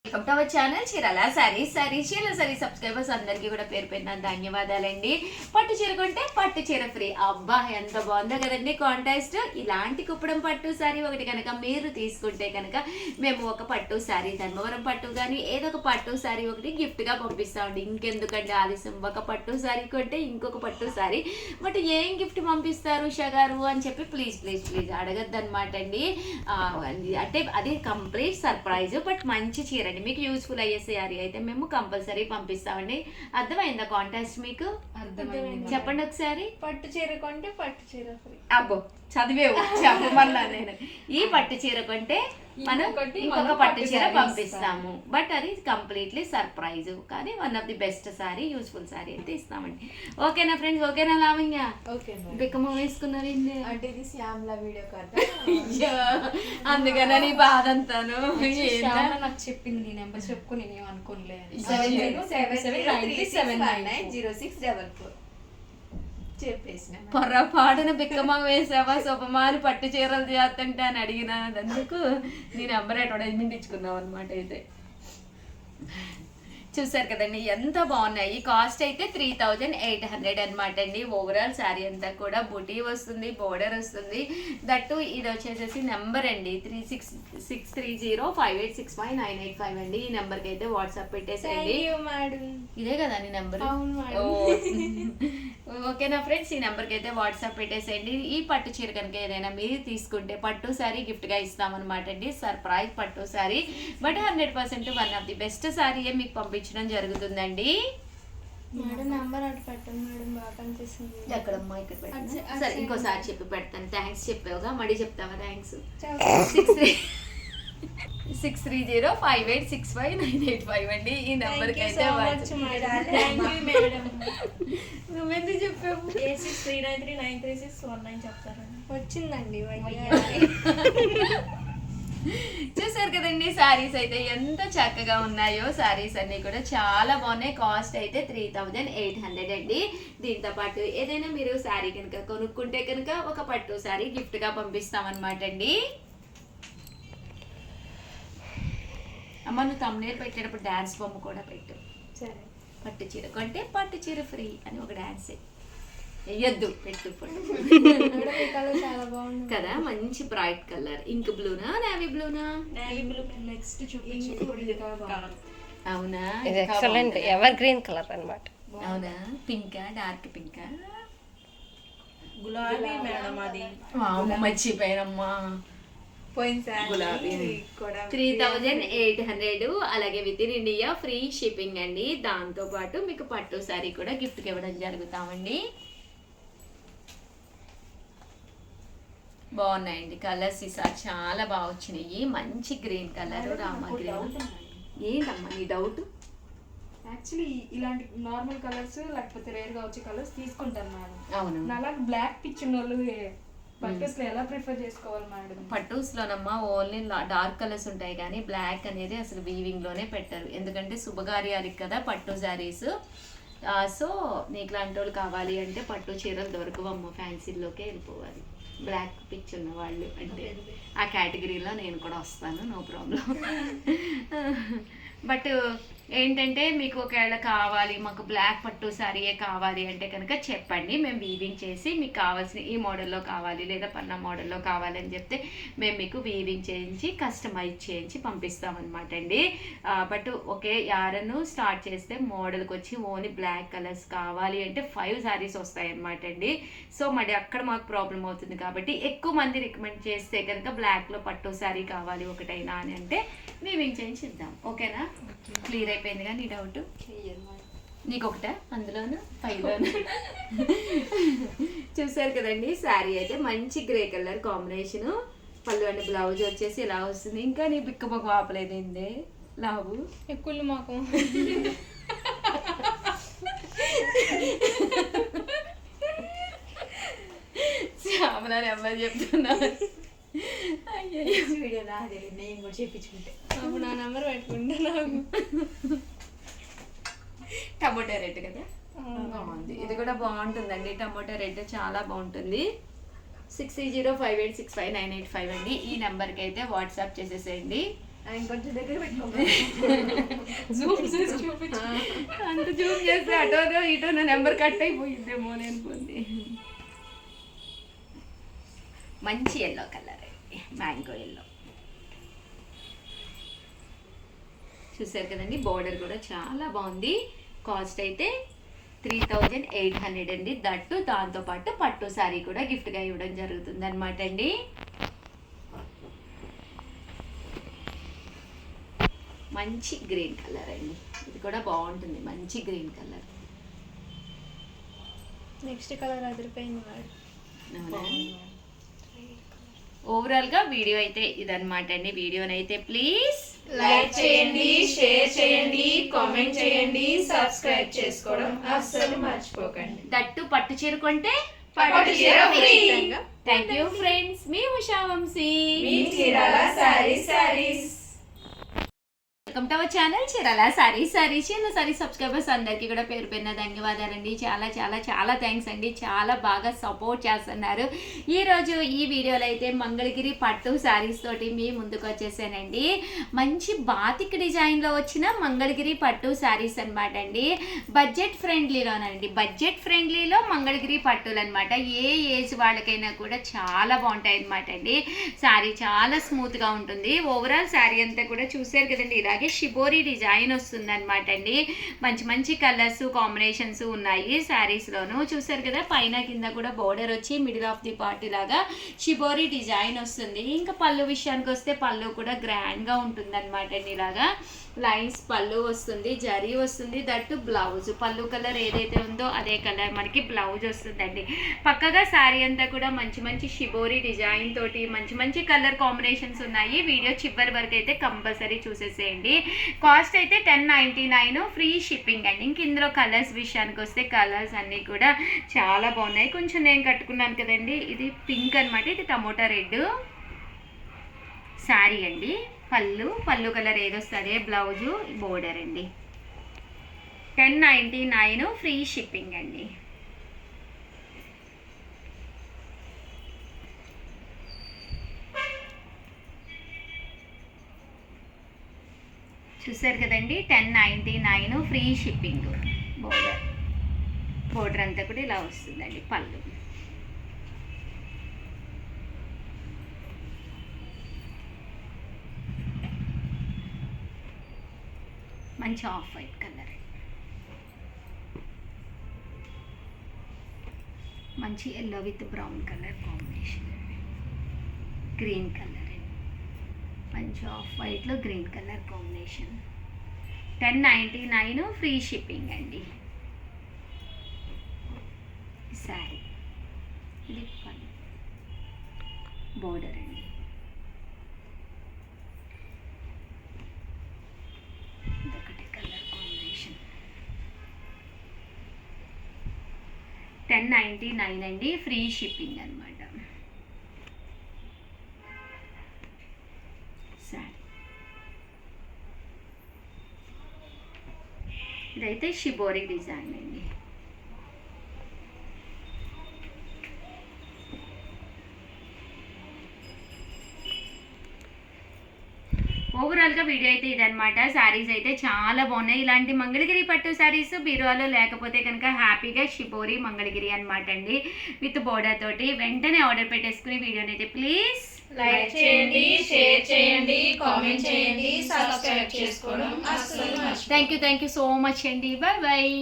Welcome to our channel Chirala saris Chirala saris subscribers అందరికీ కూడా పేరు పెట్టిన ధన్యవాదాలండి. పట్టు చీర కొంటే పట్టు చీర ఫ్రీ. అబ్బా ఎంత బాగుందో కదండి కాంటాస్ట్. ఇలాంటి కుప్పడం పట్టు సారీ ఒకటి కనుక మీరు తీసుకుంటే కనుక మేము ఒక పట్టు సారీ ధర్మవరం పట్టు కానీ ఏదో ఒక పట్టు సారీ ఒకటి గిఫ్ట్గా పంపిస్తామండి. ఇంకెందుకంటే ఆలస్యం, ఒక పట్టు సారీ కొంటే ఇంకొక పట్టు సారీ. బట్ ఏం గిఫ్ట్ పంపిస్తారు ఉషా గారు అని చెప్పి ప్లీజ్ ప్లీజ్ ప్లీజ్ అడగద్దు అనమాట అండి. అంటే అది కంప్లీట్ సర్ప్రైజ్. బట్ మంచి చీర అండి, మీకు యూస్ఫుల్ అయ్యే సారీ అయితే మేము కంపల్సరీ పంపిస్తామండి. అర్థమైందా కాంటాస్ట్ మీకు? చెప్పండి ఒకసారి. పట్టు చీర కొంటే పట్టు చీర ఫ్రీ. అబ్బో చదివేవు చెప్పమన్నా నేను. ఈ పట్టు చీర కొంటే మనం ఇంకొక పట్టు చీర పంపిస్తాము. బట్ అది కంప్లీట్లీ సర్ప్రైజ్. కానీ one of the best sorry, useful sorry అయితే ఇస్తామండి. ఓకేనా ఫ్రెండ్స్? ఓకేనా లావణ్య? బిక్కమ వేసుకున్నారు అంటే ఇది శ్యామ్లా వీడియో కదా, అందుకనే నీ బాధ అంతాను. నాకు చెప్పింది నీ నెంబర్ చెప్పుకుని నేను అనుకోలేదు. 7077390644 చెప్పేసిన. పొరపాటున బిక్కమ్మ వేసావా శుభమాని పట్టు చీరలు చేస్తుంటే అని అడిగిన అందుకు నీ నెంబర్ అడ్వర్టైజ్మెంట్ ఇచ్చుకున్నావు అనమాట. అయితే చూసారు కదండి ఎంత బాగున్నాయి. కాస్ట్ అయితే 3800 అనమాట అండి. ఓవరాల్ శారీ అంతా కూడా బుటీ వస్తుంది, బోర్డర్ వస్తుంది. దట్టు ఇది వచ్చేసేసి నెంబర్ అండి 363058659885 అండి. ఈ నెంబర్కి అయితే వాట్సాప్ పెట్టేసేయండి. ఇదే కదా నీ నెంబర్? ఓకేనా ఫ్రెండ్స్? ఈ నెంబర్కి అయితే వాట్సాప్ పెట్టేసేయండి. ఈ పట్టు చీర కనుక ఏదైనా మీరు తీసుకుంటే పట్టు శారీ గిఫ్ట్గా ఇస్తామన్నమాట అండి. సర్ప్రైజ్ పట్టు sari. But 100% one of the best శారీయే మీకు పంపించడం జరుగుతుందండి. మేడం నంబర్ అటు పెట్టండి మేడం, బాగా కనిపిస్తుంది. ఎక్కడమ్మా? ఇక్కడ పెట్టండి. సరే ఇంకోసారి చెప్పి పెడతాను. థ్యాంక్స్ చెప్పావుగా, మళ్ళీ చెప్తావా థ్యాంక్స్? 6305865985 అండి. ఈ నెంబర్కి అయితే నువ్వెందుకు చెప్పావు? 8639393619 చెప్తారండి. వచ్చిందండి. చూసారు కదండి శారీస్ అయితే ఎంత చక్కగా ఉన్నాయో. శారీస్ అన్ని కూడా చాలా బాగున్నాయి. కాస్ట్ అయితే 3800 అండి. దీంతో పాటు ఏదైనా మీరు శారీ కనుక కొనుక్కుంటే కనుక ఒక పట్టు శారీ గిఫ్ట్గా పంపిస్తామన్నమాట అండి. అమ్మ నువ్వు తమ్మునేరు పెట్టేటప్పుడు డాన్స్ బొమ్మ కూడా పెట్టు. సరే. పట్టు చీర కొంటే పట్టు చీర ఫ్రీ అని ఒక డాన్స్ వెయ్యొద్దు, పెట్టు చాలా బాగుంది కదా. మంచి బ్రైట్ కలర్. ఇంక్ బ్లూనా నేవీ బ్లూనా? Navy blue. నెక్స్ట్ చూపించు. అవునా? ఇది ఎక్సలెంట్ ఎవర్ గ్రీన్ కలర్ అన్నమాట. అవునా? పింకా? డార్క్ పింకా? గులాబీ మేడం అది. మర్చిపోయానమ్మా. గులాబీ 3800 అలాగే within India free shipping అండి. దాంతో పాటు మీకు పట్టు సారీ కూడా గిఫ్ట్ ఇవ్వడం జరుగుతామండి. బాగున్నాయండి కలర్స్. ఈసారి చాలా బాగా వచ్చినాయి. మంచి గ్రీన్ కలర్, రామా గ్రీన్. ఏంటమ్మా నీ డౌట్? యాక్చువల్లీ ఇలాంటి నార్మల్ కలర్స్ లేకపోతే రేర్ గా వచ్చే కలర్స్ తీసుకుంటాను మేడం. అవును. అలా బ్లాక్ పిచ్ ఉన్న వాళ్ళు పట్టూస్ లో ఎలా ప్రిఫర్ చేసుకోవాలి మేడం? పట్టూస్ లోనమ్మా ఓన్లీ డార్క్ కలర్స్ ఉంటాయి కానీ బ్లాక్ అనేది అసలు వీవింగ్ లోనే పెట్టరు. ఎందుకంటే శుభకార్యానికి కదా పట్టు శారీస్. సో నీకు లాంటి వాళ్ళు కావాలి అంటే పట్టు చీరలు దొరకవమ్మ, ఫ్యాన్సీలోకే వెళ్ళిపోవాలి. బ్లాక్ పిచ్ ఉన్న వాళ్ళు అంటే ఆ కేటగిరీలో నేను కూడా వస్తాను, నో ప్రాబ్లం. బట్ ఏంటంటే మీకు ఒకవేళ కావాలి, మాకు బ్లాక్ పట్టు శారీయే కావాలి అంటే కనుక చెప్పండి. మేము వీవింగ్ చేసి మీకు కావాల్సిన ఈ మోడల్లో కావాలి లేదా పన్నా మోడల్లో కావాలని చెప్తే మేము మీకు వీవింగ్ చేయించి కస్టమైజ్ చేయించి పంపిస్తామన్నమాట అండి. బట్ ఓకే యారను స్టార్ట్ చేస్తే మోడల్కి వచ్చి ఓన్లీ బ్లాక్ కలర్స్ కావాలి అంటే 5 శారీస్ వస్తాయి అన్నమాట అండి. సో మరి అక్కడ మాకు ప్రాబ్లం అవుతుంది కాబట్టి ఎక్కువ మంది రికమెండ్ చేస్తే కనుక బ్లాక్లో పట్టు శారీ కావాలి ఒకటైనా అని అంటే వీవింగ్ చేయించి ఇద్దాం. ఓకేనా? క్లియర్ అయిపోయిందిగా నీ డౌట్? నీకు ఒకటా అందులోను 5లోను? చూసారు కదండి శారీ అయితే మంచి గ్రే కలర్ కాంబినేషను. పళ్ళు అండి బ్లౌజ్ వచ్చేసి ఇలా వస్తుంది. ఇంకా నీ బిక్క మొక్క ఆపలేదేంది లావు ఎక్కువ మాకు శ్యామలా నెంబర్ చెప్తున్నారు. వీడియో రాదే, నేను కూడా చేయించుకుంటే అప్పుడు నా నెంబర్ పెట్టుకుంటా. నాకు టమోటా రెడ్ కదా బాగుంది. ఇది కూడా బాగుంటుందండి. టమోటా రెడ్ చాలా బాగుంటుంది. 6305865985 అండి. ఈ నెంబర్కి అయితే వాట్సాప్ చేసేసేయండి. ఇంకొంచెం దగ్గర పెట్టుకోవాలి. జూమ్ చేసి చూపించు. అంత జూమ్ చేస్తే అటోనో ఇటోనో నెంబర్ కట్ అయిపోయిందేమో అనుకుంది. మంచి ఎల్లో కలర్ అండి, మ్యాంగో ఎల్లో. చూసారు కదండి, బోర్డర్ కూడా చాలా బాగుంది. కాస్ట్ అయితే 3800 అండి. దట్టు దాంతోపాటు పట్టు శారీ కూడా గిఫ్ట్గా ఇవ్వడం జరుగుతుంది అనమాట అండి. మంచి గ్రీన్ కలర్ అండి, ఇది కూడా బాగుంటుంది. మంచి గ్రీన్ కలర్. నెక్స్ట్ కలర్ అదిరిపోయింది వాడు. ఓవరాల్ గా వీడియో అయితే ఇదన్నమాట అండి. వీడియోనైతే ప్లీజ్ లైక్ చేయండి, షేర్ చేయండి, కామెంట్ చేయండి, సబ్స్క్రైబ్ చేసుకోవడం అస్సలు మర్చిపోకండి. దట్టు పట్టు చీర కొంటే పట్టు చీర ఫ్రీ. థ్యాంక్ యూ ఫ్రెండ్స్, మీ ఉషా వంశీ, మీ Chirala sarees. Welcome to our channel Chirala sarees. చిన్న సారీ సబ్స్క్రైబర్స్ అందరికీ కూడా పేరు పేరున ధన్యవాదాలండి. చాలా చాలా చాలా థ్యాంక్స్ అండి, చాలా బాగా సపోర్ట్ చేస్తున్నారు. ఈరోజు ఈ వీడియోలో అయితే మంగళగిరి పట్టు శారీస్ తోటి మీ ముందుకు వచ్చేసానండి. మంచి బాతిక్ డిజైన్లో వచ్చిన మంగళగిరి పట్టు శారీస్ అనమాట అండి. బడ్జెట్ ఫ్రెండ్లీలోనండి, బడ్జెట్ ఫ్రెండ్లీలో మంగళగిరి పట్టులు అనమాట. ఏ ఏజ్ వాళ్ళకైనా కూడా చాలా బాగుంటాయి అనమాట అండి. శారీ చాలా స్మూత్గా ఉంటుంది. ఓవరాల్ శారీ అంతా కూడా చూసారు కదండి, ఇలాగే షిబోరి డిజైన్ వస్తుంది అనమాట అండి. మంచి మంచి కలర్స్ కాంబినేషన్స్ ఉన్నాయి శారీస్లోను. చూసారు కదా, పైన కింద కూడా బోర్డర్ వచ్చి మిడిల్ ఆఫ్ ది పార్ట్ లాగా షిబోరి డిజైన్ వస్తుంది. ఇంకా పళ్ళు విషయానికి వస్తే పళ్ళు కూడా గ్రాండ్గా ఉంటుంది అనమాట అండి. ఇలాగా లైన్స్ పళ్ళు వస్తుంది, జరీ వస్తుంది. దట్టు బ్లౌజ్ పళ్ళు కలర్ ఏదైతే ఉందో అదే కలర్ మనకి బ్లౌజ్ వస్తుందండి. పక్కగా శారీ అంతా కూడా మంచి మంచి షిబోరి డిజైన్ తోటి మంచి మంచి కలర్ కాంబినేషన్స్ ఉన్నాయి. వీడియో చివరి వరకు అయితే కంపల్సరీ చూసేసేయండి. కాస్ట్ అయితే 1099, ఫ్రీ షిప్పింగ్ అండి. ఇంక ఇందులో కలర్స్ విషయానికి వస్తే కలర్స్ అన్నీ కూడా చాలా బాగున్నాయి. కొంచెం నేను కట్టుకున్నాను కదండి, ఇది పింక్ అనమాట, ఇది టమోటా రెడ్ శారీ అండి. పళ్ళు కలర్ ఏదొస్తుంది, బ్లౌజు, బోర్డర్ అండి. 1099, ఫ్రీ షిప్పింగ్ అండి. చూసారు కదండి, 1099, ఫ్రీ షిప్పింగ్. బోర్డర్ అంతా కూడా ఇలా వస్తుందండి. పళ్ళు మంచి ఆఫ్ వైట్ కలర్, మంచి yellow with brown colour combination, green colour, మంచి ఆఫ్ వైట్లో green colour combination. 1099, free shipping అండి. శారీ ఇది బోర్డర్ అండి. ఇదొకటి కలర్ కాంబినేషన్. 1099 అండి, ఫ్రీ షిప్పింగ్ అనమాట. శారీ ఇదైతే షిబోరి డిజైన్ అండి. ఓవరాల్గా వీడియో అయితే ఇదనమాట. శారీస్ అయితే చాలా బాగున్నాయి. ఇలాంటి మంగళగిరి పట్టు శారీస్ బీరువాలో లేకపోతే కనుక హ్యాపీగా షిబోరి మంగళగిరి అనమాట అండి, విత్ బోర్డర్ తోటి. వెంటనే ఆర్డర్ పెట్టేసుకుని వీడియోని అయితే ప్లీజ్ లైక్ చేయండి, షేర్ చేయండి, కామెంట్ చేయండి, సబ్స్క్రైబ్ చేసుకోవడం అస్సలు మర్చిపోకండి. థ్యాంక్ యూ సో మచ్ అండి. Bye bye.